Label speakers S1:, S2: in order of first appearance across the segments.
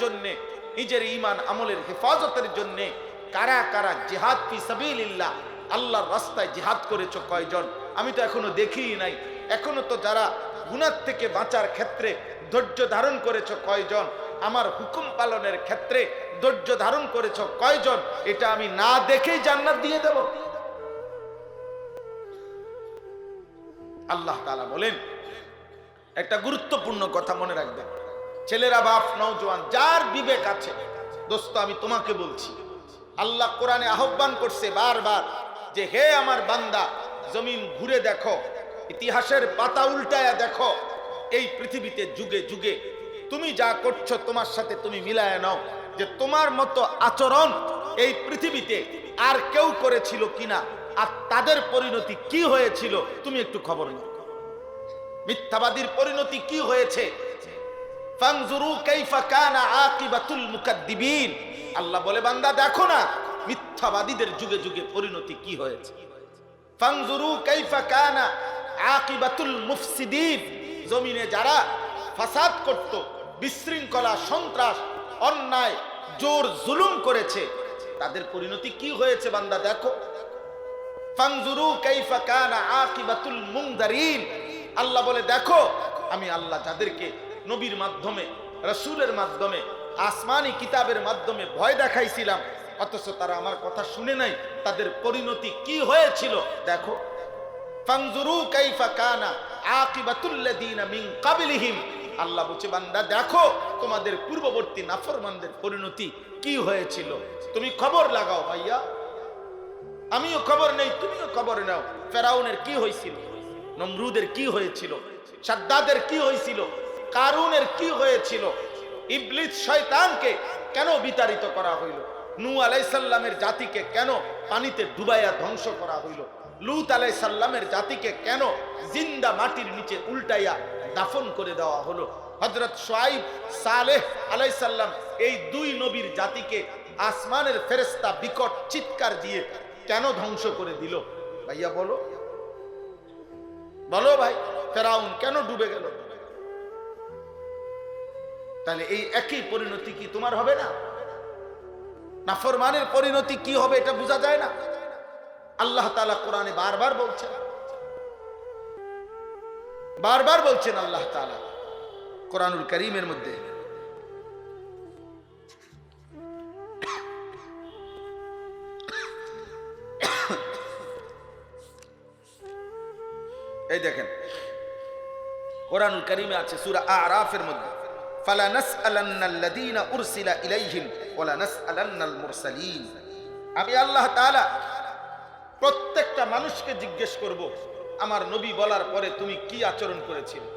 S1: জন্য, নিজের ঈমান আমলের হেফাজতের জন্য কারা কারা জিহাদ ফি সাবিলিল্লাহ আল্লাহর রাস্তায় জিহাদ করেছো কয়জন? আমি তো এখনো দেখিই নাই। এখনো তো যারা গুনাহ থেকে বাঁচার ক্ষেত্রে ধৈর্য ধারণ করেছো কয়জন? আমার হুকুম পালনের ক্ষেত্রে ধৈর্য ধারণ করেছো কয়জন? এটা আমি না দেখেই জান্নাত দিয়ে দেব? আল্লাহ তাআলা বলেন, একটা গুরুত্বপূর্ণ কথা মনে রাখবেন, ছেলেরা, বাপ, নওজোয়ান, যার বিবেক আছে, দোস্ত আমি তোমাকে বলছি, আল্লাহ কোরআনে আহ্বান করছে বারবার যে হে আমার বান্দা, জমিন ঘুরে দেখো, ইতিহাসের পাতা উল্টায়া দেখো, এই পৃথিবীতে যুগে যুগে তুমি যা করছো তোমার সাথে তুমি মিলায় নাও যে তোমার মতো আচরণ এই পৃথিবীতে আর কেউ করেছিল কিনা, আর তাদের পরিণতি কি হয়েছিল তুমি একটু খবর নাও। মিথ্যাবাদীর পরিণতি কি হয়েছে? ফানজুরু কাইফা কানা আকিবাতুল মুকাদ্দিবিন। আল্লাহ বলে বান্দা দেখো না মিথ্যাবাদীদের যুগে যুগে পরিণতি কি হয়েছে। ফানজুরু কাইফা কানা আকিবাতুল মুফসিদিন। জমিনে যারা ফাসাদ করত, বিশৃঙ্খলা, সন্ত্রাস, অন্যায়, জোর জুলুম করেছে, তাদের পরিণতি কি হয়েছে বান্দা দেখো। ফানজুরু কাইফা কানা আকিবাতুল মুনদারিন। আল্লাহ বলে দেখো আমি আল্লাহ যাদেরকে নবীর মাধ্যমে, রাসূলের মাধ্যমে, আসমানি কিতাবের মাধ্যমে ভয় দেখাইছিলাম, অথচ তারা আমার কথা শুনে নাই, তাদের পরিণতি কি হয়েছিল দেখো। ফানজুরু কাইফা কানা আকিবাতুল লাযিনা মিন ক্বাবলিহিম। আল্লাহ বলছে বান্দা দেখো তোমাদের পূর্ববর্তী নাফরমানদের পরিণতি কি হয়েছিল। তুমি খবর লাগাও ভাইয়া, আমিও খবর নেই, তুমিও খবর নাও। ফেরাউনের কি হয়েছিল, নমরুদের কি হয়েছিল, শাদ্দাদের কি হয়েছিল, কারুনের কি হয়েছিল, ইবলিস শয়তানকে কেন বিতাড়িত করা হইল, নূহ আলাইহিস সালামের জাতিকে কেন পানিতে ডুবাইয়া ধ্বংস করা হইল, লূত আলাইহিস সালামের জাতিকে কেন জিন্দা মাটির নিচে উল্টাইয়া দাফন করে দেওয়া হলো, হযরত শুআইব, সালেহ আলাইহিস সালাম এই দুই নবীর জাতিকে আসমানের ফেরেশতা বিকট চিৎকার দিয়ে কেন ধ্বংস করে দিল? ভাইয়া বলো, বলো ভাই, ফেরাউন কেন ডুবে গেল? তাহলে এই একই পরিণতি কি তোমার হবে না? নাফরমানের পরিণতি কি হবে এটা বোঝা যায় না? আল্লাহ তাআলা কোরআনে বারবার বলছেন, বারবার বলছেন আল্লাহ তাআলা কোরআনুল কারীমের মধ্যে, এই দেখেন কোরআনুল কারীমে আছে সূরা আরাফের মধ্যে, ফালা নাসআলান্নাল্লাযীনা উরসিলা ইলাইহিম ওয়ালা নাসআলান্নাল মুরসালিন। আমি আল্লাহ তাআলা প্রত্যেকটা মানুষকে জিজ্ঞেস করব আমার নবী বলার পরে তুমি কি আচরণ করেছিলে।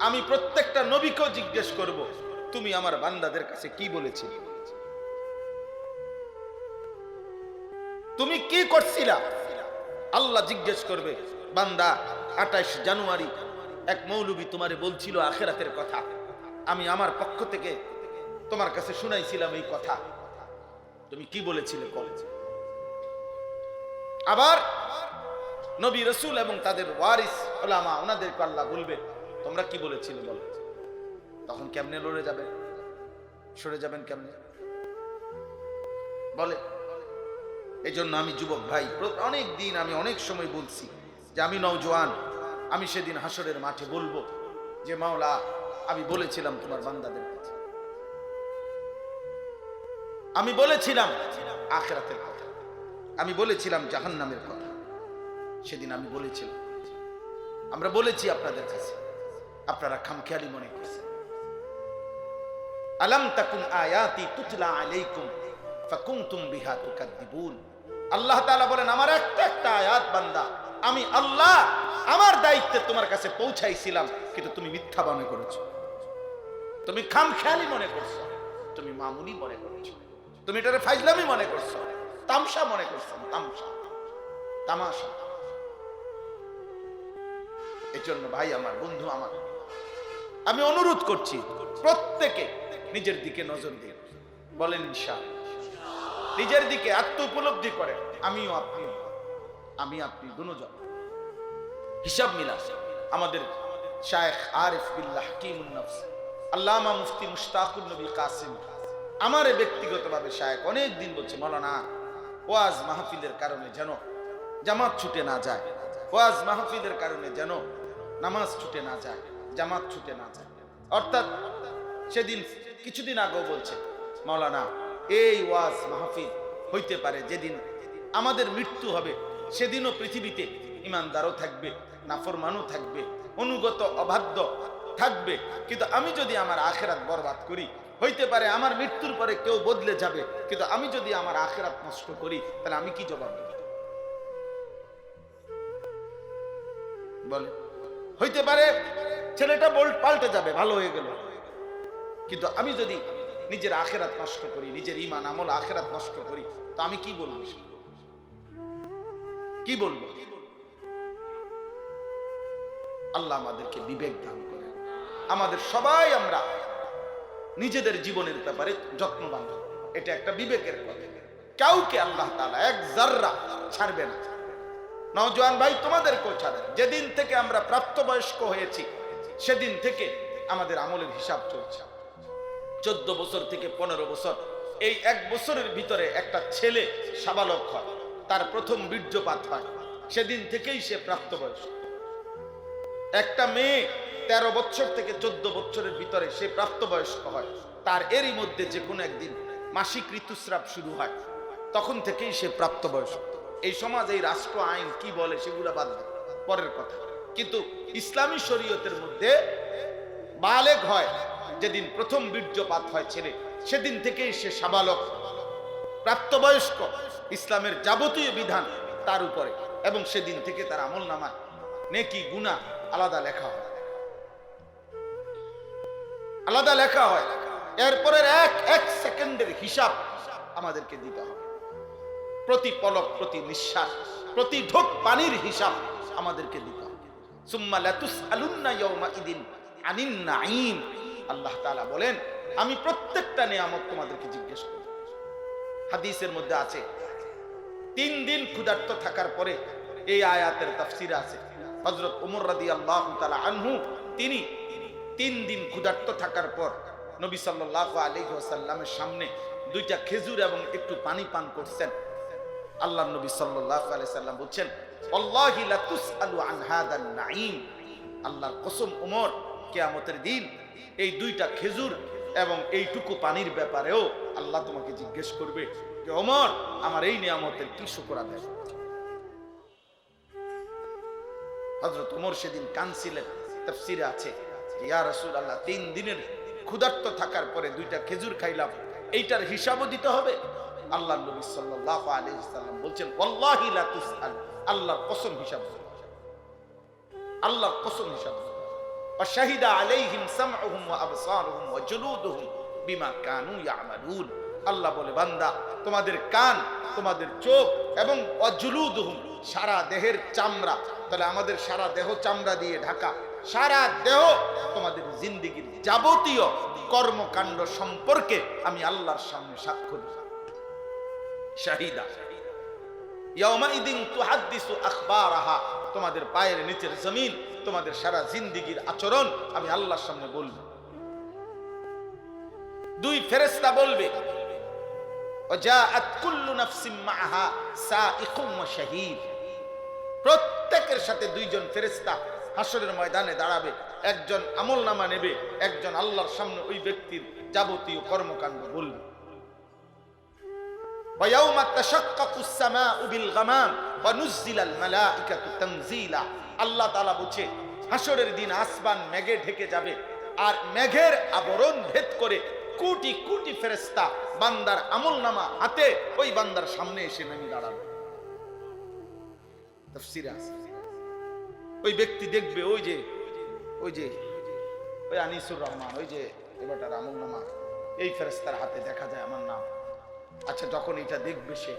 S1: আমি প্রত্যেকটা নবীকেও জিজ্ঞেস করব তুমি আমার বান্দাদের কাছে কি বলেছিলে, তুমি কি করছিলা। আল্লাহ জিজ্ঞেস করবে বান্দা 28 জানুয়ারি এক মৌলবী তোমারে বলছিল আখিরাতের কথা, আমি আমার পক্ষ থেকে তোমার কাছে শুনাইছিলাম এই কথা, তুমি কি বলেছিলে কবে? আবার নবী রাসূল এবং তাদের ওয়ারিস উলামা ওনাদেরকে আল্লাহ বলবে তোমরা কি বলেছিলে বলো। তখন কেমনে লড়ে যাবেন, সরে যাবেন কেমনে বলে। এই জন্য আমি যুবক ভাই অনেক দিন, আমি অনেক সময় বলছি যে আমি নওজোয়ান, আমি সেদিন হাসরের মাঠে বলবো যে মাওলা আমি বলেছিলাম তোমার বান্দাদের কাছে, আমি বলেছিলাম আখিরাতের কথা, আমি বলেছিলাম জাহান্নামের কথা, সেদিন আমি বলেছিলাম। আমরা বলেছি আপনাদের কাছে, আপনারা খামখেয়ালি মনে করছেন। আলাম তাকুন আয়াতি তুতলা আলাইকুম ফাকুনতুম বিহা তুকাদ্দিবুন। আল্লাহ তাআলা বলেন আমার একটা একটা আয়াত বান্দা আমি আল্লাহ আমার দায়িত্বে তোমার কাছে পৌঁছাইছিলাম, কিন্তু তুমি মিথ্যা মনে করেছো, তুমি খামখেয়ালি মনে করছো, তুমি মামুলি মনে করেছো, তুমি এটারে ফাইজলামি মনে করছো, তামসা মনে করছো, তামসা তামাশা। এই জন্য ভাই আমার, বন্ধু আমার, আমি অনুরোধ করছি প্রত্যেকে নিজের দিকে নজর দিন, বলেন ইনশাআল্লাহ। নিজের দিকে আত্ম উপলব্ধি করেন, আমিও আপনিও, আমি আপনি দুজন হিসাব মিলা। আমাদের শায়েখ আরিফ বিল্লাহ হাকিমুন নফস আল্লামা মুফতি মুশতাকুন নবী কাসিম আমার ব্যক্তিগতভাবে শায়েখ অনেক দিন বলছে, মাওলানা ওয়াজ মাহফিলের কারণে যেন জামাত ছুটে না যায়, ওয়াজ মাহফিলের কারণে যেন নামাজ ছুটে না যায়, জামাত ছুটে না যায়। অর্থাৎ সেদিন কিছুদিন আগেও বলছে, মাওলানা এই ওয়াজ মাহফিল হইতে পারে যেদিন আমাদের মৃত্যু হবে সেদিনও পৃথিবীতে ইমানদারও থাকবে, নাফরমানও থাকবে, অনুগত অবাধ্য থাকবে, কিন্তু আমি যদি আমার আখিরাত বরবাদ করি, হইতে পারে আমার মৃত্যুর পরে কেউ বদলে যাবে, কিন্তু আমি যদি আমার আখিরাত নষ্ট করি তাহলে আমি কি জবাব দেব? বলে হইতে পারে ছেলেটা পাল্টে যাবে, ভালো হয়ে গেল, কিন্তু আমি যদি নিজের আখিরাত নষ্ট করি, নিজের ঈমান আমল আখিরাত নষ্ট করি, তো আমি কি বলবো? কি বলবো? আল্লাহ আমাদেরকে বিবেক দান করে, আমাদের সবাই আমরা নিজেদের জীবনের ব্যাপারে যত্নবান, এটা একটা বিবেকের কথা। কাউকে আল্লাহ তাআলা এক জাররা ছাড়বে না। নওজোয়ান ভাই, তোমাদেরকেও ছাড়েন। যেদিন থেকে আমরা প্রাপ্তবয়স্ক হয়েছি সেদিন থেকে আমাদের আমলের হিসাব চলছে। 14 বছর থেকে 15 বছর, এই 1 বছরের ভিতরে একটা ছেলে সাবালক হয়, তার প্রথম বীর্যপাত হয়, সেদিন থেকেই সে প্রাপ্তবয়স্ক। একটা মেয়ে 13 বছর থেকে 14 বছরের ভিতরে সে প্রাপ্তবয়স্ক হয়, তার এরই মধ্যে যে কোনো একদিন মাসিক ঋতুস্রাব শুরু হয়, তখন থেকেই সে প্রাপ্তবয়স্ক। এই সমাজ, এই রাষ্ট্র আইন কি বলে সেগুলো বাদ দেয়, পরের কথা। কিন্তু ইসলামী শরীয়তের মধ্যে বালেগ হয় যেদিন প্রথম বীর্যপাত হয় ছেলে, সেদিন থেকেই সে সাবালক, প্রাপ্তবয়স্ক। ইসলামের যাবতীয় বিধান তার উপরে, এবং সেদিন থেকে তার আমলনামায় নেকি গুনাহ আলাদা লেখা হয়, আলাদা লেখা হয়। এরপরের এক সেকেন্ডের হিসাব আমাদেরকে দিতে হবে, প্রতি পলক, প্রতি নিঃশ্বাস, প্রতি ঢোক পানির হিসাব আমাদেরকে দিতে হবে। সুম্মা লাতুসআলুন্না ইয়াওমাইদিন আনিন নাঈম। আল্লাহ তাআলা বলেন, আমি প্রত্যেকটা নিয়ামত তোমাদেরকে জিজ্ঞেস করব। হাদিসের মধ্যে আছে 3 দিন ক্ষুধার্ত থাকার পরে, এই আয়াতের তাফসীর আছে, হযরত ওমর রাদিয়াল্লাহু তাআলা আনহু তিনি 3 দিন ক্ষুধার্ত থাকার পর নবী সাল্লাল্লাহু আলাইহি ওয়াসাল্লামের সামনে 2টা খেজুর এবং একটু পানি পান করছেন। আল্লাহর নবী সাল্লাল্লাহু আলাইহি সাল্লাম বলেন, আল্লাহি লা তুসআলু আন হাদান নাঈম। আল্লাহর কসম ওমর, কিয়ামতের দিন এই 2টা খেজুর এবং এইটুকু পানির ব্যাপারেও আল্লাহ তোমাকে জিজ্ঞেস করবে যে ওমর, আমার এই নিয়ামতের কি শুকর আদায়? হযরত ওমর সেদিন কাঁদছিলেন। তাফসীরে আছে, ইয়া রাসূলুল্লাহ, 3 দিনের ক্ষুধার্ত থাকার পরে 2টা খেজুর খাইলাম, এইটার হিসাবও দিতে হবে? আল্লাহর নবী সাল্লাল্লাহু আলাইহি ওয়াসাল্লাম বলেন, ওয়াল্লাহি লা তুসআল। আল্লাহর কসম হিসাব, আল্লাহর কসম হিসাব। ওয়া শাহিদা আলাইহিম সামউহুম ওয়া আবসারুহুম ওয়া জুলুদুহুম বিমা কানু ইয়ামালুন। আল্লাহ বলে, বান্দা, তোমাদের কান, তোমাদের চোখ এবং ওয়া জুলুদুহুম, সারা দেহের চামড়া, তাহলে আমাদের সারা দেহ চামড়া দিয়ে ঢাকা, সারা দেহ তোমাদের জিন্দেগীর যাবতীয় কর্মকাণ্ড সম্পর্কে আমি আল্লাহর সামনে সাক্ষ্য দিই। শাহিদা ইয়াউমাইদিন তুহাদ্দিসু আখবারাহা, তোমাদের পায়ের নিচের জমিন, তোমাদের সারা জিন্দেগীর আচরণ আমি আল্লাহর সামনে বলবো। 2 ফেরেশতা বলবে, ওয়াজাআত কুল্লু নাফসিন মাআহা সাইকুম ওয়া শাহীদ। প্রত্যেকের সাথে 2 জন ফেরেশতা হাসরের ময়দানে দাঁড়াবে, একজন আমলনামা নেবে, একজন আল্লাহর সামনে ওই ব্যক্তির যাবতীয় কর্মকাণ্ড বলবে। ওয়ায়াউমা তাশাক্কাকুস সামাউ বিল গামাম ওয়া নুজ্জিলাল মালাইকাতু তানজিলা। আল্লাহ তাআলা বলেছে, হাসরের দিন আসমান মেঘে ঢেকে যাবে, আর মেঘের আবরণ ভেদ করে কোটি কোটি ফেরেশতা বান্দার আমলনামা হাতে ওই বান্দার সামনে এসে নেমে দাঁড়াবে। তাফসীরে আছে, ওই ব্যক্তি দেখবে, ওই যে ওই আনিসুর রহমান, ওই যে এবারটার আমলনামা, এই ফেরেশতার হাতে দেখা যায় আমার নাম। আচ্ছা, যখন এটা দেখবে সে,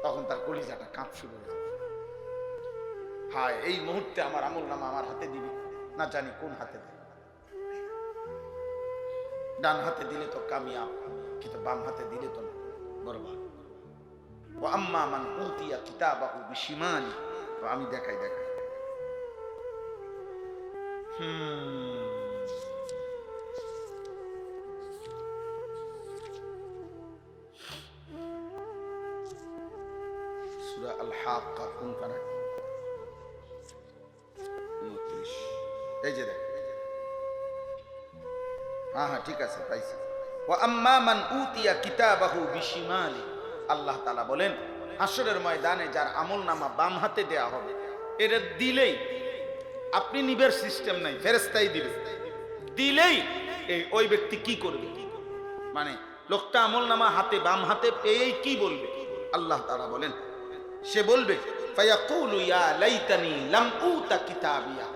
S1: তখন তার কলিজাটা কাঁপ শুরু হয়ে যাবে। হায়, এই মুহূর্তে আমার আমলনামা আমার হাতে দিবি, না জানি কোন হাতে দেবে। ডান হাতে দিলে তো কামিয়াব, কিন্তু বাম হাতে দিলে তো বরবাদ। ওয়া আম্মা মান উতিয়া কিতাবাহু বিশিমালি, আমি দেখাই সূরা আল হাক্কা কোনখানে? 29। এই যে দেখ, হ্যাঁ ঠিক আছে, পাইছি। ওয়া আম্মা মান উতিয়া কিতাবাহু বিশিমালি, আল্লাহ তাআলা বলেন হাসরের ময়দানে যার আমলনামা বাম হাতে দেয়া হবে, এটা দিলেই আপনি নিবের সিস্টেম নাই, ফেরেশতাই দিবে। দিলেই ওই ব্যক্তি কি করবে, মানে লোকটা আমলনামা হাতে বাম হাতে পেয়েই কি বলবে? আল্লাহ তাআলা বলেন সে বলবে ফায়াকুলু ইয়া লাইতানি লাম উতা কিতাবিয়া,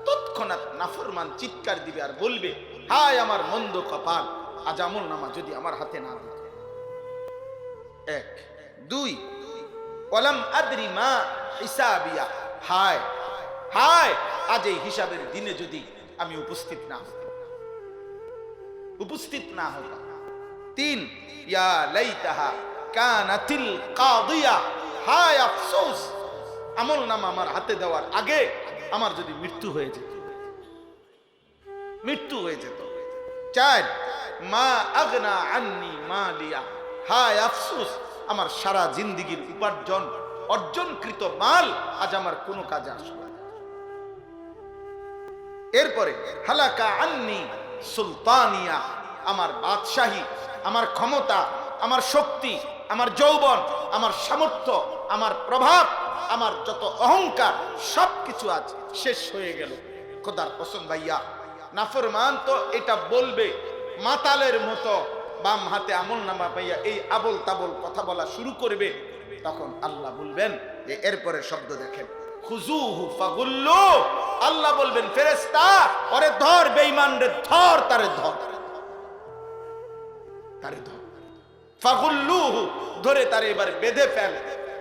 S1: তৎক্ষণাৎ নাফরমান চিৎকার দিবে আর বলবে হায় আমার মন্দ কপাল, আজ আমলনামা যদি আমার হাতে না দিত। 1 2 ওয়ালাম আদরি মা হিসাবিয়া, হায় হায় আজ এই হিসাবের দিনে যদি আমি উপস্থিত না হতাম। 3 ইয়া লাইতাহা কানাতিল কাদিয়া, হায় আফসোস আমলনামা আমার হাতে দেওয়ার আগে আমার যদি মৃত্যু হয়ে যেত। 4 মা আগনা আন্নি মালিয়া, হায় আফসোস আমার সারা জিন্দেগীর উপার্জন অর্জনকৃত মাল আজ আমার কোনো কাজে আসবে না। এরপরে হালাকা আন্নি সুলতানিয়া, আমার বাদশাহী, আমার ক্ষমতা, আমার শক্তি, আমার যৌবন, আমার সামর্থ্য, আমার প্রভাব, আমার যত অহংকার সবকিছু আজ শেষ হয়ে গেল। খোদার কসম ভাইয়া, নাফরমান তো এটা বলবে মাতালের মতো, বাম হাতে আমলনামা পাইয়া এই আবল তাবল কথা বলা শুরু করবে। তখন আল্লাহ বলবেন যে এরপরে শব্দ দেখেন খুজুহু ফাগুল্লু, আল্লাহ বলবেন ফেরেশতা ওরে ধর, বেঈমান রে ধর, তারে ধর, ফাগুল্লুহু, ধরে তারে এবার বেঁধে ফেল,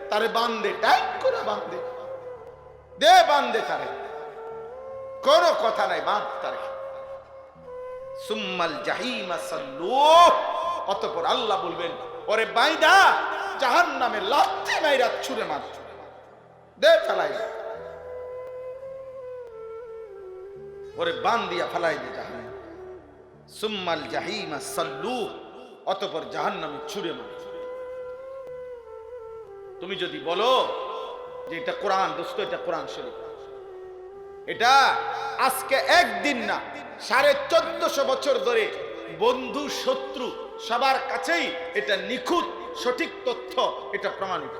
S1: তারে বাঁধে, টাইট করে বাঁধে, বাঁধে তারে, কোনো কথা নাই, বাঁধ তারে। সুম্মাল জাহিমা সাল্লু, অতঃপর আল্লাহ বলবেন ওরে বাইদা জাহান্নামে লাথি মাইরা ছুঁড়ে মার, ফেলাই ওরে বান দিয়া ফেলাই দে জাহান্নামে। সুম্মাল জাহিমা সাল্লু, অতঃপর জাহান্নামে ছুঁড়ে মার। তুমি যদি বলো যে এটা কোরআন, দোস্ত এটা কোরআন শরীফ, এটা আজকে একদিন না 1450 বছর ধরে বন্ধু শত্রু সবার কাছেই এটা নিখুঁত সঠিক তথ্য, এটা প্রমাণিত।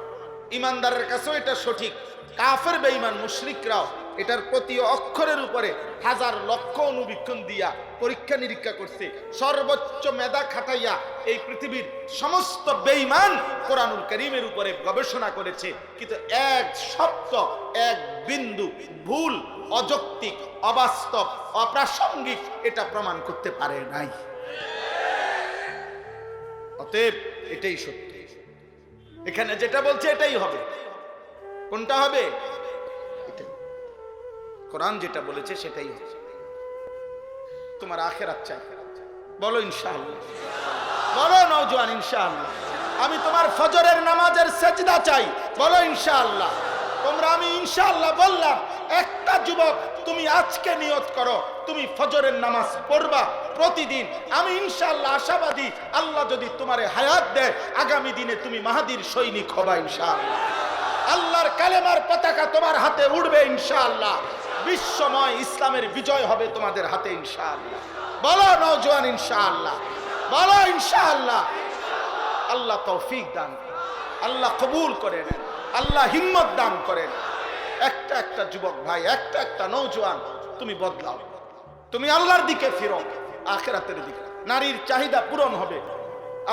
S1: ইমানদারের কাছেও এটা সঠিক, কাফের বেঈমান মুশরিকরাও এটার প্রতি অক্ষরের উপরে হাজার লক্ষ অনুবীক্ষণ দিয়া পরীক্ষা নিরীক্ষা করছে, সর্বোচ্চ মেধা খাটাইয়া এই পৃথিবীর সমস্ত বেঈমান কোরআনুল কারীমের উপরে গবেষণা করেছে, কিন্তু এক শব্দ এক বিন্দু ভুল, অযৌক্তিক, অবাস্তব, অপ্রাসঙ্গিক এটা প্রমাণ করতে পারে নাই। অতএব এটাই সত্য, এখানে যেটা বলছে এটাই হবে। কোনটা হবে? কোরআন যেটা বলেছে সেটাই হবে। তোমার আখিরাত চাই, বলো ইনশাআল্লাহ, বলো নওজোয়ান ইনশাআল্লাহ। আমি তোমার ফজরের নামাজের সেজদা চাই, বলো ইনশাআল্লাহ। তোমরা আমি ইনশাআল্লাহ বললাম, একটা যুবক তুমি আজকে নিয়ত করো তুমি ফজরের নামাজ পড়বা প্রতিদিন। আমি ইনশাআল্লাহ আশাবাদী, আল্লাহ যদি তোমারে হায়াত দেয় আগামী দিনে তুমি মাহাদির সৈনিক হবা ইনশাআল্লাহ। আল্লাহর কালেমার পতাকা তোমার হাতে উড়বে ইনশাআল্লাহ। বিশ্বময় ইসলামের বিজয় হবে তোমাদের হাতে ইনশাআল্লাহ। বলো নওজোয়ান ইনশাআল্লাহ, বলো ইনশাআল্লাহ। আল্লাহ তৌফিক দান, আল্লাহ কবুল করে নেন, আল্লাহ হিম্মত দান করেন। একটা যুবক ভাই, একটা নওজোয়ান তুমি বদলাও, তুমি আল্লাহর দিকে ফিরো, আখিরাতের দিকে। নারীর চাহিদা পূরণ হবে,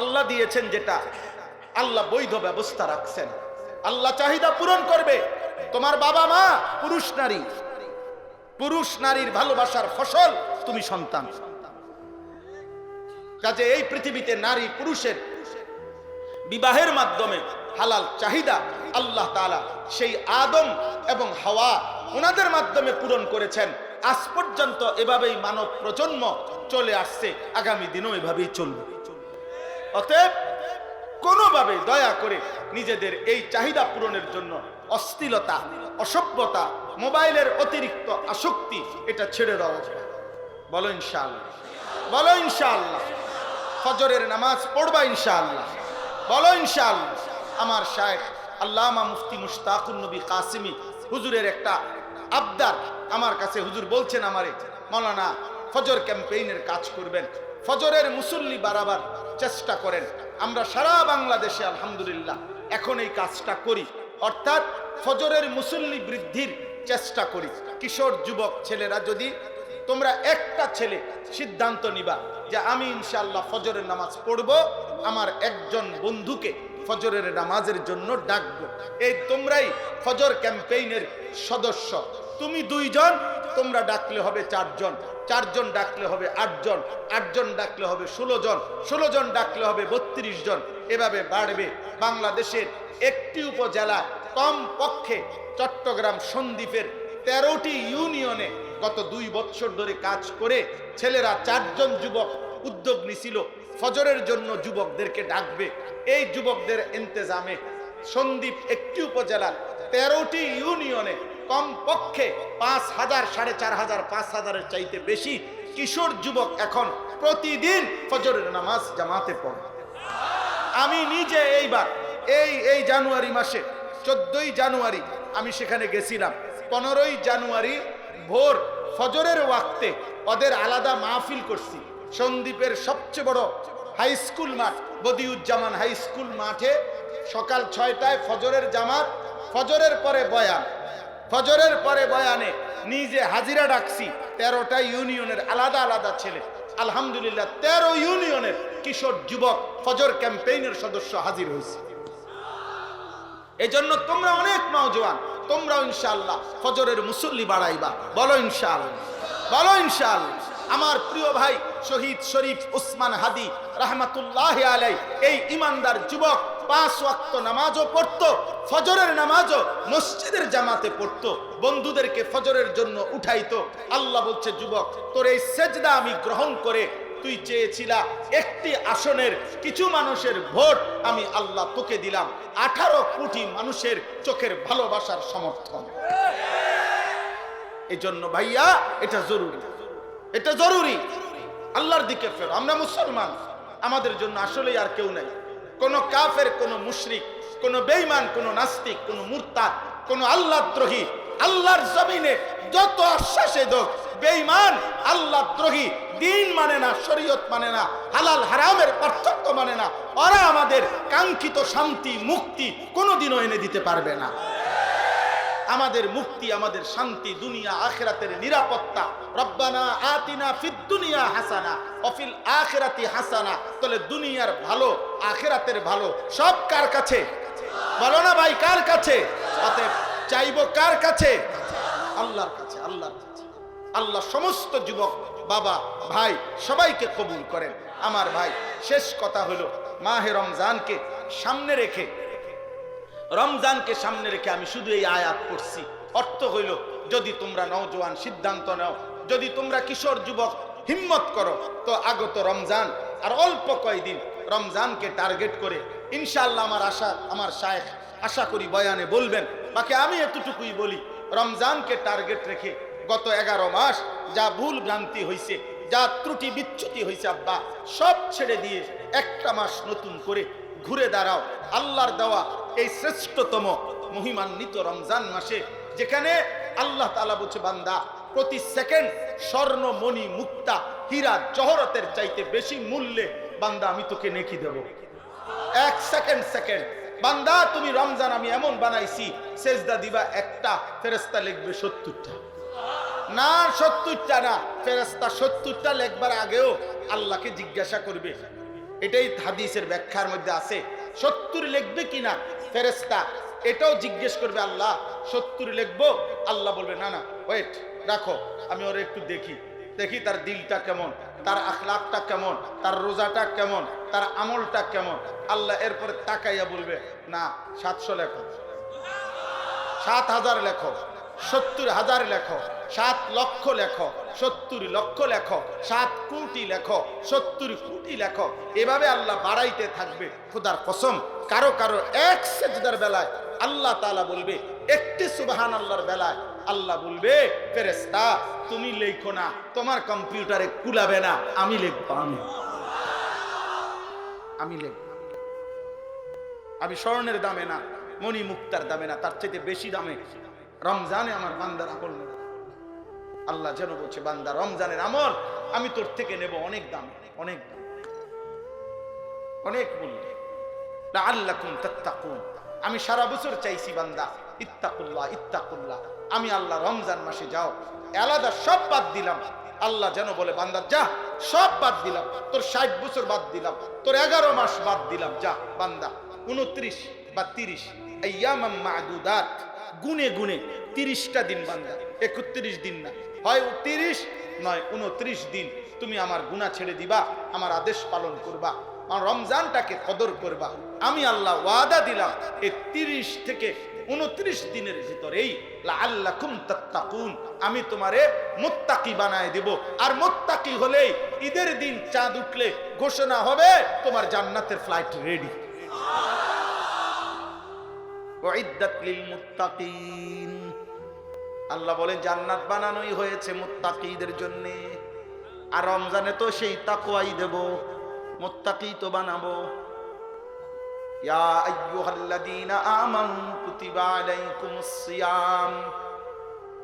S1: আল্লাহ দিয়েছেন যেটা, আল্লাহ বৈধ ব্যবস্থা রাখছেন, আল্লাহ চাহিদা পূরণ করবে। তোমার বাবা মা পুরুষ নারীর ভালোবাসার ফসল তুমি সন্তান। কাজে এই পৃথিবীতে নারী পুরুষের বিবাহের মাধ্যমে হালাল চাহিদা আল্লাহ তাআলা সেই আদম এবং হাওয়া ওনাদের মাধ্যমে পূরণ করেছেন। আজ পর্যন্ত এভাবেই মানব প্রজন্ম চলে আসছে, আগামী দিনও এভাবেই চলবে। অতএব কোনোভাবে দয়া করে নিজেদের এই চাহিদা পূরণের জন্য অশ্লীলতা, অসভ্যতা, মোবাইলের অতিরিক্ত আসক্তি এটা ছেড়ে দেওয়া যায়। বলো ইনশাআল্লাহ, বলো ইনশাআল্লাহ। ফজরের নামাজ পড়বা ইনশাআল্লাহ, বলো ইনশাআল্লাহ। আমার শায়েখ আল্লামা মুফতি মুশতাকুন নবী কাসিমি হুজুরের একটা আবদার আমার কাছে, হুজুর বলছেন আমারে, মাওলানা ফজর ক্যাম্পেইনের কাজ করবেন, ফজরের মুসল্লি বাড়াবার চেষ্টা করেন। আমরা সারা বাংলাদেশে আলহামদুলিল্লাহ এখন এই কাজটা করি, অর্থাৎ ফজরের মুসল্লি বৃদ্ধির চেষ্টা করি। কিশোর যুবক ছেলেরা, যদি তোমরা একটা ছেলে সিদ্ধান্ত নিবা যে আমি ইনশাআল্লাহ ফজরের নামাজ পড়ব, আমার একজন বন্ধুকে ফজরের নামাজের জন্য ডাকবো, এই তোমরাই ফজর ক্যাম্পেইনের সদস্য। তুমি 2 জন, তোমরা ডাকলে হবে 4 জন, 4 জন ডাকলে হবে 8 জন, 8 জন ডাকলে হবে 16 জন, 16 জন ডাকলে হবে 32 জন, এভাবে বাড়বে। বাংলাদেশের একটি উপজেলা কম পক্ষে চট্টগ্রাম সন্দ্বীপের 13টি ইউনিয়নে গত 2 বছর ধরে কাজ করে ছেলেরা 4 জন যুবক উদ্যোগ নিছিল ফজরের জন্য যুবকদেরকে ডাকবে। এই যুবকদের ইন্তজামে সন্দ্বীপ একটি উপজেলার 13টি ইউনিয়নে কম পক্ষে 5,000, 4,500, 5,000-এর চাইতে বেশি কিশোর যুবক এখন প্রতিদিন ফজরের নামাজ জামাতে পড়ে। আমি নিজে এইবার এই জানুয়ারি মাসে 14ই জানুয়ারি আমি সেখানে গেছিলাম। 15ই জানুয়ারি ভোর ফজরের ওয়াক্তে ওদের আলাদা মাহফিল করছি সন্দ্বীপের সবচেয়ে বড় হাই স্কুল মাঠ বদিউজ্জামান হাই স্কুল মাঠে। সকাল 6টায় ফজরের জামাত, ফজরের পরে বয়ান, ফজরের পরে বয়ানে নিজে হাজিরা ডাকছি 13টা ইউনিয়নের আলাদা আলাদা ছেলে। আলহামদুলিল্লাহ 13 ইউনিয়নের কিশোর যুবক ফজর ক্যাম্পেইনের সদস্য হাজির হয়েছে। এজন্য তোমরা অনেক নওজোয়ান, তোমরাও ইনশাআল্লাহ ফজরের মুসল্লি বাড়াইবা। বলো ইনশাআল্লাহ, বলো ইনশাআল্লাহ। আমার প্রিয় ভাই শহীদ শরীফ উসমান হাদি রাহমাতুল্লাহ আলাইহি এই ইমানদার যুবক 5 ওয়াক্ত নামাজও পড়তো, ফজরের নামাজও মসজিদের জামাতে পড়তো, বন্ধুদেরকে ফজরের জন্য উঠাইতো। আল্লাহ বলছে, যুবক তোর এই সেজদা আমি গ্রহণ করে, তুই চেয়েছিলা একটি আসনের কিছু মানুষের ভোট, আমি আল্লাহ তোকে দিলাম 18 কোটি মানুষের চোখের ভালোবাসার সমর্থন। এই জন্য ভাইয়া এটা জরুরি, এটা জরুরি। আল্লাহর দিকে ফেরো। আমরা মুসলমান, আমাদের জন্য আসলেই আর কেউ নাই। কোন কাফের, কোন মুশরিক, কোন বেঈমান, কোন নাস্তিক, কোন মুরতাদ, কোন আল্লাহদ্রোহী, আল্লাহর জমিনে যত আশ্বাসে দোক বেঈমান, আল্লাহদ্রোহী, দিন মানে না, শরীয়ত মানে না, হালাল হারামের পার্থক্য মানে না, ওরা আমাদের কাঙ্ক্ষিত শান্তি মুক্তি কোনোদিনও এনে দিতে পারবে না। আমাদের মুক্তি, আমাদের শান্তি, দুনিয়া আখিরাতের নিরাপত্তা। রব্বানা আতিনা ফিদ দুনিয়া হাসানা ওয়া ফিল আখিরাতি হাসানা। তাহলে দুনিয়ার ভালো, আখিরাতের ভালো সব কার কাছে? বলো না ভাই, কার কাছে? অতএব চাইবো কার কাছে? আল্লাহর কাছে, আল্লাহর কাছে। আল্লাহ সমস্ত যুবক বাবা ভাই সবাইকে কবুল করেন। আমার ভাই, শেষ কথা হলো মাহে রমজানকে সামনে রেখে, রমজানকে সামনে রেখে আমি শুধু এই আয়াত পড়ছি। অর্থ হইল, যদি তোমরা নওজোয়ান সিদ্ধান্ত নাও, যদি তোমরা কিশোর যুবক হিম্মত করো, তো আগত রমজান আর অল্প কয়েকদিন, রমজানকে টার্গেট করে ইনশাআল্লাহ আমার শায়েখ আশা করি বয়ানে বলবেন। বাকি আমি এতটুকুই বলি, রমজানকে টার্গেট রেখে গত 11 মাস যা ভুল ভ্রান্তি হয়েছে, যা ত্রুটি বিচ্যুতি হয়েছে, আব্বা সব ছেড়ে দিয়ে একটা মাস নতুন করে ঘুরে দাঁড়াও আল্লাহর দেওয়া এই শ্রেষ্ঠতম মহিমান্বিত রমজান মাসে, যেখানে আল্লাহ তাআলা বলছে, বান্দা প্রতি সেকেন্ড স্বর্ণ মণি মুক্তা হীরা জহরতের চাইতে বেশি মূল্যে বান্দা আমি তোকে নেকি দেব। 1 সেকেন্ড বান্দা তুমি রমজান আমি এমন বানাইছি, সেজদা দিবা একটা, ফেরেশতা লিখবে 70টা। না 70টা না, ফেরেশতা 70টা লিখবার আগেও আল্লাহকে জিজ্ঞাসা করবে। এটাই হাদিসের ব্যাখ্যার মধ্যে আছে। 70 লিখবে কিনা ফেরেশতা এটাও জিজ্ঞেস করবে, আল্লাহ 70 লিখবো? আল্লাহ বলবে, না না ওয়েট রাখো, আমি ওর একটু দেখি তার দিলটা কেমন, তার আখলাকটা কেমন, তার রোজাটা কেমন, তার আমলটা কেমন। আল্লাহ এরপরে তাকাইয়া বলবে, না 700 লেখো, 7,000 লেখো, 70,000 লেখো, 7 লক্ষ লেখো, 70 লক্ষ লেখো, 7 কোটি লেখো, 70 কোটি লেখো। এভাবে আল্লাহ বাড়াইতে থাকবে। খোদার কসম, কারো কারো 1 সেজদার বেলায় আল্লাহ তাআলা বলবে, একটি সুবহানাল্লাহর বেলায় আল্লাহ বলবে, ফেরেশতা তুমি লেখো না, তোমার কম্পিউটারে কুলাবে না, আমি লিখবো, আমি লিখবো। আমি স্বর্ণের দামে না, মণি মুক্তার দামে না, তার চাইতে বেশি দামে রমজানে আমার বান্দার আমল নেব। আল্লাহ যেন বলছে, বান্দা রমজানের আমল আমি তোর থেকে নেব অনেক দামে, অনেক দাম, অনেক মূল্যে। লাআল্লাকুম তাত্তাকুন। আমি সারা বছর চাইছি বান্দা ইত্তাকুল্লাহ ইত্তাকুল্লাহ, আমি আল্লাহ রমজান মাসে যাও আলাদা সব বাদ দিলাম। আল্লাহ যেন বলে, বান্দা যা, সব বাদ দিলাম, তোর 60 বছর বাদ দিলাম, তোর 11 মাস বাদ দিলাম, যা বান্দা 29 বা 30 আইয়ামাম মা'দুদাত, গুনে গুনে 30টা দিন বান্দা, 31 দিন না, হয় 30 নয় 29 দিন তুমি আমার গুনাহ ছেড়ে দিবা, আমার আদেশ পালন করবা, আমার রমজানটাকে কদর করবা। আমি আল্লাহ ওয়াদা দিলাম এই 30 থেকে 29 দিনের ভিতরেই লাআল্লাকুম তাত্তাকুন, আমি তোমারে মুত্তাকি বানায় দেব। আর মুত্তাকি হলেই ঈদের দিন চাঁদ উঠলে ঘোষণা হবে তোমার জান্নাতের ফ্লাইট রেডি। উইদ্দাত লিল মুত্তাকিন, আল্লাহ বলেন জান্নাত বানানোই হয়েছে মুত্তাকিদের জন্য। আর রমজানে তো সেই তাকওয়াই দেব, মুত্তাকি তো বানাবো। ইয়া আইয়ুহাল্লাযীনা আমানু কুতিবা আলাইকুমুস সিয়াম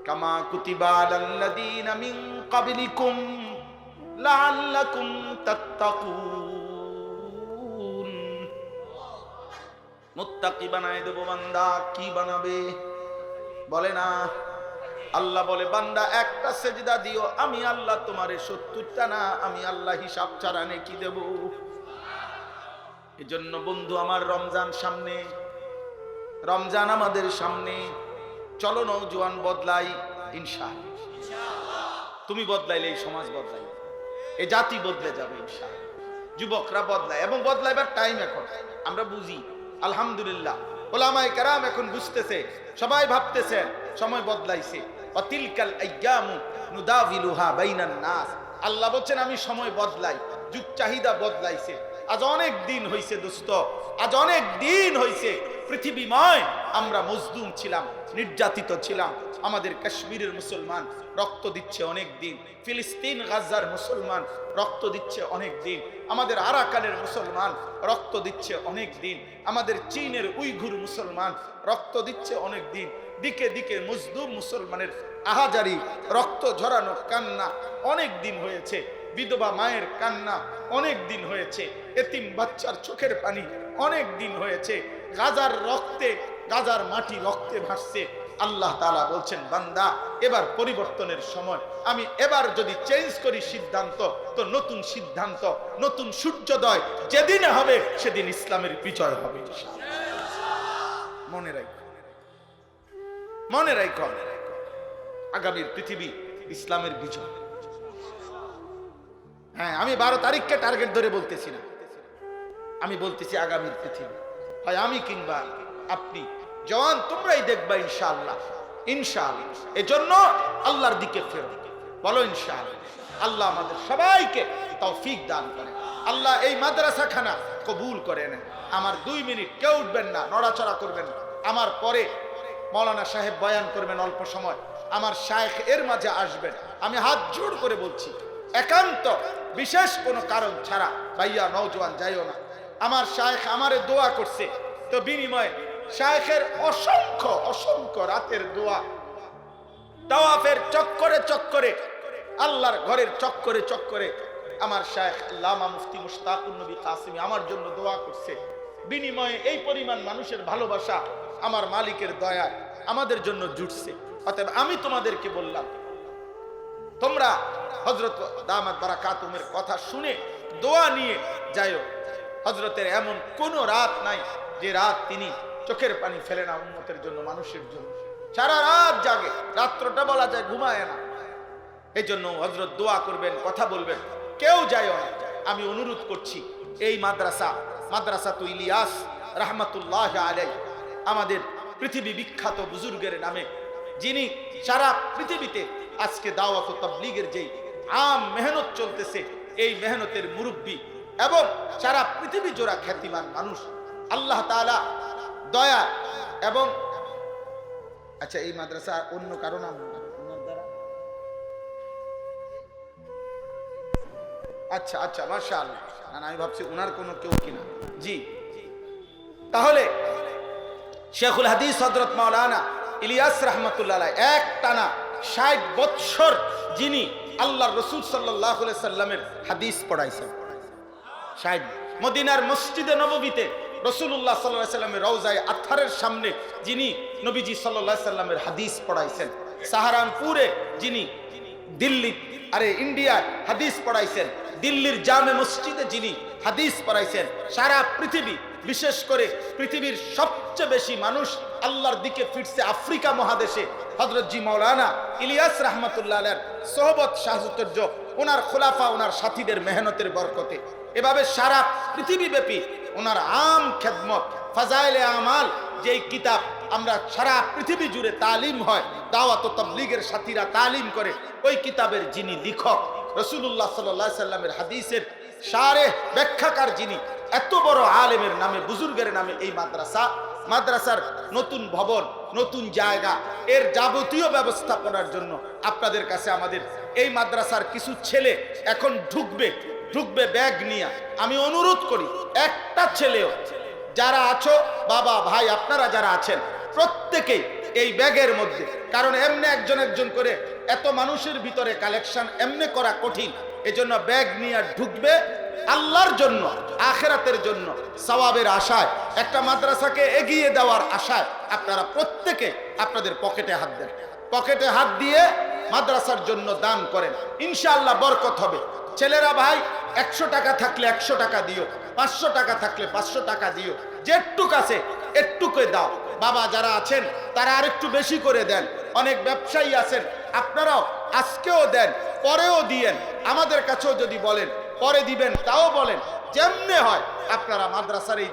S1: কামা কুতিবা আলাল্লাযীনা মিন ক্বাবলিকুম লাআল্লাকুম তাত্তাকুন। মুত্তাকি বানায় দেব বান্দা। কি বানাবে বলে না? আল্লাহ বলে, বান্দা একটা সেজদা দিও, আমি আল্লাহ তোমারে 70টা না, আমি আল্লাহ হিসাব ছাড়া নেকি দেব। এজন্য বন্ধু আমার, রমজান সামনে, রমজান আমাদের সামনে, চলো নওজোয়ান বদলাই ইনশাআল্লাহ। তুমি বদলাইলে এই সমাজ বদলাইবে, এই জাতি বদলে যাবে ইনশাআল্লাহ। যুবকরা বদলায় এবং বদলাইবার টাইম এখন আমরা বুঝি, আলহামদুলিল্লাহ। ওলামায়ে কেরাম এখন বুঝতেছে, সবাই ভাবতেছে সময় বদলাইছে। অতিলকাল আইয়ামু নুদাভিলুহা বাইনান নাস, আল্লাহ বলছেন আমি সময় বদলাই, যুগ চাহিদা বদলাইছে। আজ অনেক দিন হইছে দোস্ত, আজ অনেক দিন হইছে পৃথিবীময় আমরা মজলুম ছিলাম, নির্যাতিত ছিলাম। আমাদের কাশ্মীরের মুসলমান রক্ত দিচ্ছে অনেক দিন, ফিলিস্তিন গাজার মুসলমান রক্ত দিচ্ছে অনেক দিন, আমাদের আরাকানের মুসলমান রক্ত দিচ্ছে অনেক দিন, আমাদের চীনের উইঘুর মুসলমান রক্ত দিচ্ছে অনেক দিন। দিকে দিকে মজলুম মুসলমানের আহাজারি, রক্ত ঝরানো কান্না অনেক দিন হয়েছে, বিধবা মায়ের কান্না অনেক দিন হয়েছে, এতিম বাচ্চার চোখের পানি অনেক দিন হয়েছে। গাজার রক্তে, গাজার মাটি রক্তে ভাসছে। আল্লাহ তাআলা বলছেন, বান্দা এবার পরিবর্তনের সময়, আমি এবার যদি চেঞ্জ করি সিদ্ধান্ত, তো নতুন সিদ্ধান্ত, নতুন সূর্যোদয় যেদিন হবে সেদিন ইসলামের বিজয় হবে। মনে রাখো, মনে রাখো, আগামীর পৃথিবী ইসলামের বিজয়। হ্যাঁ, আমি 12 তারিখকে টার্গেট ধরে বলতেছি না, আমি বলতেছি আগামীর পৃথিবী। হয় আমি কিংবা আপনি, জওয়ান তোমরাই দেখবা ইনশাআল্লাহ, ইনশাআল্লাহ। এজন্য আল্লাহর দিকে ফেরো, বলো ইনশাআল্লাহ। আল্লাহ আমাদের সবাইকে তৌফিক দান করে। আল্লাহ এই মাদ্রাসাখানা কবুল করে নেন। আমার 2 মিনিট কেউ উঠবেন না, নড়াচড়া করবেন না। আমার পরে মাওলানা সাহেব বয়ান করবেন অল্প সময়, আমার শায়েখ এর মাঝে আসবেন। আমি হাত জোড় করে বলছি, একান্ত বিশেষ কোনো কারণ ছাড়া ভাইয়া নওজোয়ান যাইও না। আমার শায়েখ আমারে দোয়া করছে, তো বিনিময়ে শায়েখের অসংখ্য অসংখ্য রাতের দোয়া, তাওয়াফের চক্করে চক্করে, আল্লাহর ঘরের চক্করে চক্করে আমার শায়েখ আল্লামা মুফতি মুশতাকুন নবী কাসেমী আমার জন্য দোয়া করছে। বিনিময়ে এই পরিমাণ মানুষের ভালোবাসা আমার মালিকের দয়ায় আমাদের জন্য জুটছে। অতএব আমি তোমাদেরকে বললাম, তোমরা হযরত দামাত বারাকাতুহুমের কথা শুনে দোয়া নিয়ে যাইও। হযরতের এমন কোন রাত নাই যে রাত তিনি চোখের পানি ফেলে না উম্মতের জন্য, মানুষের জন্য। সারা রাত জাগে, রাত্রটা বলা যায় ঘুমায় না। এই জন্য হযরত দোয়া করবেন, কথা বলবেন, কেউ যাইও না। আমি অনুরোধ করছি, এই মাদ্রাসাতু ইলিয়াস রাহমাতুল্লাহ আলাইহি, আমাদের পৃথিবী বিখ্যাত বুজুর্গের নামে, যিনি সারা পৃথিবীতে আজকে দাওয়াত ও তাবলীগের যেই আম মেহনত চলতেছে, এই মেহনতের মুরব্বী এবং সারা পৃথিবী জোড়া খ্যাতিমান মানুষ। আল্লাহ তাআলা দয়া এবং আচ্ছা, এই মাদ্রাসা অন্য কারণ আচ্ছা আচ্ছা মাশাআল্লাহ, আমি ভাবছি ওনার কোনো কেউ কিনা। জি, তাহলে শেখুল হাদিস হযরত মাওলানা ইলিয়াস রাহমাতুল্লাহ আলাইহি এক টানা 60 বৎসর যিনি আল্লাহর রাসূল সাল্লাল্লাহু আলাইহি সাল্লামের হাদিস পড়াইছেন। 60 মদিনার মসজিদে নববীতে রাসূলুল্লাহ সাল্লাল্লাহু আলাইহি সাল্লামের রওজায়ে আতহারের সামনে যিনি নবীজি সাল্লাল্লাহু আলাইহি সাল্লামের হাদিস পড়াইছেন। সাহারানপুরে যিনি ইন্ডিয়ায় হাদিস পড়াইছেন। দিল্লির জামে মসজিদে যিনি হাদিস পড়াইছেন। সারা পৃথিবী, বিশেষ করে পৃথিবীর সবচেয়ে বেশি মানুষ আল্লাহর দিকে ফিরছে আফ্রিকা মহাদেশে হযরত জি মাওলানা ইলিয়াস রাহমাতুল্লাহ আলাইহির সোহবত সাহচর্য, ওনার খোলাফা, ওনার সাথীদের মেহনতের বরকতে এভাবে সারা পৃথিবীব্যাপী ওনার আম খেদমত ফাজাইলে আমাল যেই কিতাব আমরা সারা পৃথিবী জুড়ে তালিম হয়, দাওয়াত ও তাবলীগের সাথীরা তালিম করে, ওই কিতাবের যিনি লেখক রাসূলুল্লাহ সাল্লাল্লাহু আলাইহি সাল্লামের হাদিসের সারে ব্যাখ্যাকার যিনি, এত বড় আলেমের নামে, বুজুর্গের নামে এই মাদ্রাসার নতুন ভবন, নতুন জায়গা, এর যাবতীয় ব্যবস্থাপনার জন্য আপনাদের কাছে আমাদের এই মাদ্রাসার কিছু ছেলে এখন ঢুকবে ব্যাগ নিয়ে। আমি অনুরোধ করি একটা ছেলেও যারা আছো, বাবা ভাই আপনারা যারা আছেন, প্রত্যেকেই এই ব্যাগের মধ্যে, কারণ এমনি একজন করে এত মানুষের ভিতরে কালেকশন এমনি করা কঠিন, এজন্য ব্যাগ নিয়ে ঢুকবে আল্লাহর জন্য, আখিরাতের জন্য, সওয়াবের আশায়, একটা মাদ্রাসাকে এগিয়ে দেওয়ার আশায় আপনারা প্রত্যেকে আপনাদের পকেটে হাত দেন। পকেটে হাত দিয়ে মাদ্রাসার জন্য দান করেন, ইনশাআল্লাহ বরকত হবে। ছেলেরা ভাই 100 টাকা থাকলে 100 টাকা দিও, 500 টাকা থাকলে 500 টাকা দিও, যেটুক আছে একটুকে দাও। বাবা যারা আছেন তারা আরেকটু বেশি করে দেন। অনেক ব্যবসায়ী আছেন, আপনারাও আজকেও দেন, পরেও দিয়েন। আমাদের কাছেও যদি বলেন পরে দিবেন তাও বলেন, যেমনে হয় আপনারা মাদ্রাসার এই